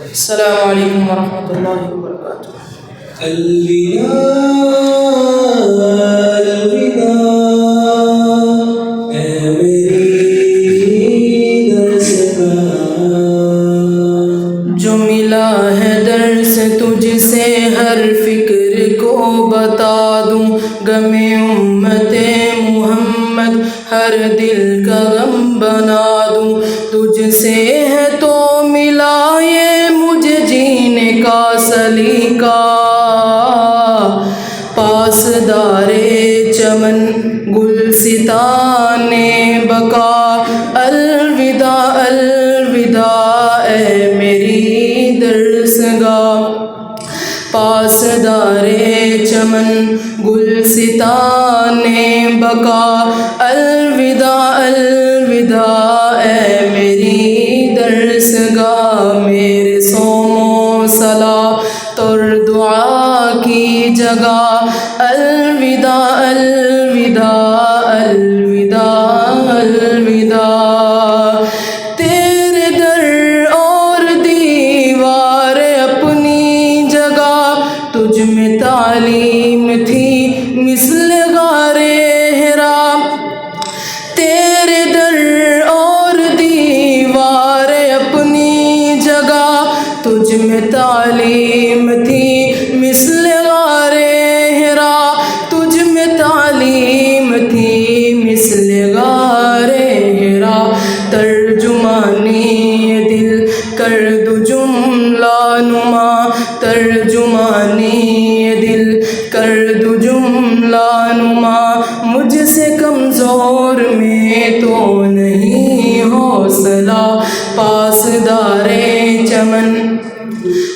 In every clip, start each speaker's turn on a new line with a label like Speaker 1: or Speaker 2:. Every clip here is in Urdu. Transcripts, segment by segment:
Speaker 1: السلام علیکم ورحمۃ اللہ وبرکاتہ۔ جو ملا ہے درس تجھ سے ہر فکر کو بتا دوں، غم امت محمد ہر دل کا غم بنا دوں۔ تجھ سے ہے تو ملا یہ مجھے جینے کا سلیقہ، پاسدار چمن گلستان بقا، الوداع الوداع اے میری درسگاہ۔ پاسدار چمن گلستان بقا، الوداع الوداع اے میری درسگاہ۔ میرے صوم و صلاۃ اور دعا کی جگہ، الوداع الوداع الوداع الوداع۔ تیرے در اور دیوار اپنی جگہ، تجھ میں تعلیم تھی مثل غار حرا۔ تیرے در اور دیوار اپنی جگہ، تجھ میں تعلیم تھی مثل غار حرا۔ تجھ میں تعلیم تھی مثل غار حرا۔ ترجمانی دل کر دو جملہ نما، ترجمانی دل کر دو جملہ نما۔ مجھ سے کمزور میں تو نہیں حوصلہ، پاسدار چمن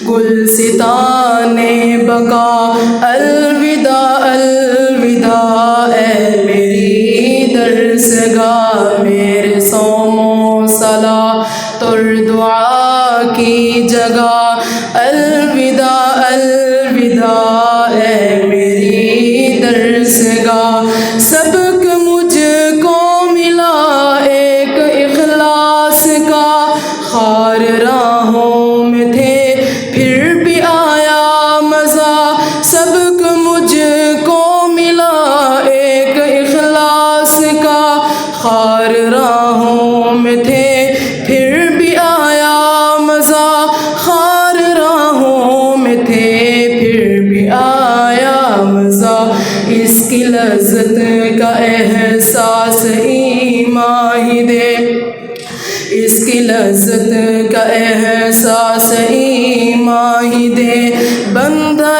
Speaker 1: گلستان بقا، الوداع الوداع اے میری درسگاہ۔ میرے صوم و صلاۃ اور دعا کی جگہ، الوداع الوداع اے میری درسگاہ۔ سبق مجھ کو ملا ایک اخلاص کا، خار راہوں میں تھے پھر بھی آیا مزہ۔ سبق مجھ کو ملا ایک اخلاص کا، خار راہوں میں تھے پھر بھی آیا مزہ۔ خار راہوں میں تھے پھر بھی آیا مزہ۔ اس کی لذت کا احساس ایمان ہی دے، اس کی لذت کا احساس ایمان ہی دے۔ بندہ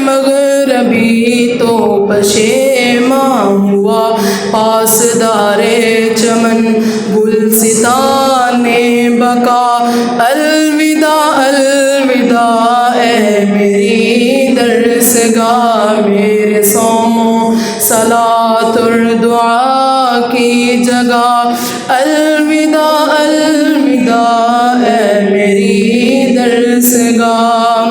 Speaker 1: مغربی تو پشیماں ہوا، پاسدار چمن گلستان بقا، الوداع الوداع اے میری درسگاہ۔ میرے صوم و صلاۃ اور دعا کی جگہ، الوداع الوداع اے میری درسگاہ۔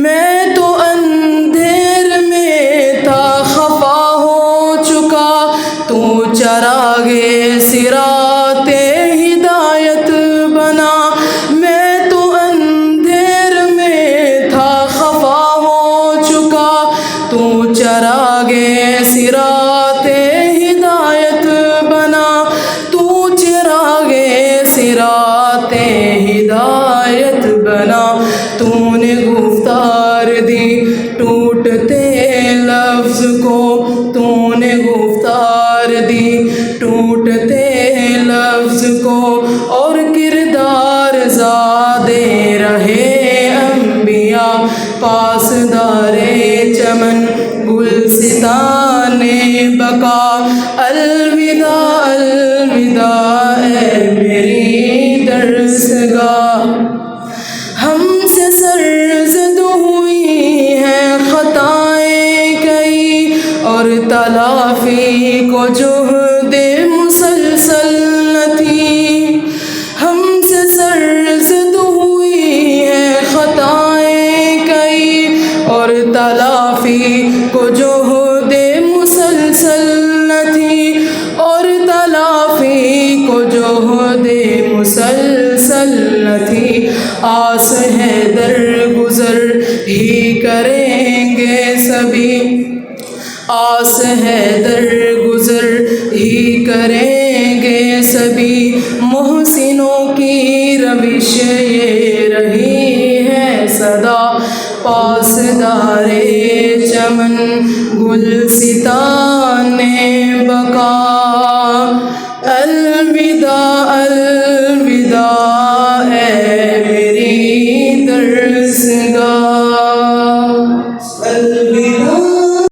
Speaker 1: میں تو اندھیر میں تھا خفا ہو چکا، تو چراغ صراط ہدایت بنا۔ میں تو اندھیر میں تھا خفا ہو چکا، تو چراغ صراط ہدایت بنا۔ تو چراغ صراط ہدایت بنا۔ تو نے گفتار دی ٹوٹتے لفظ کو، تو نے گفتار دی ٹوٹتے لفظ کو، اور کردار زادے رہے انبیاء۔ پاسدار چمن گلستان بقا، الوداع الوداع اے میری درسگاہ۔ ہم سے سرزد ہوئی ہیں خطائیں کئی، اور تلافی کو جہد مسلسل نہ تھی۔ ہم سے سرزد ہوئی ہیں خطائیں کئی، اور تلافی کو جہد مسلسل نہ تھی، اور تلافی کو جہد مسلسل نہ تھی۔ آس ہے درگزر ہی کریں گے سبھی، آس ہے درگزر ہی کریں گے سبھی، محسنوں کی روش یہ رہی ہے صدا، پاسدار چمن گلستان بقا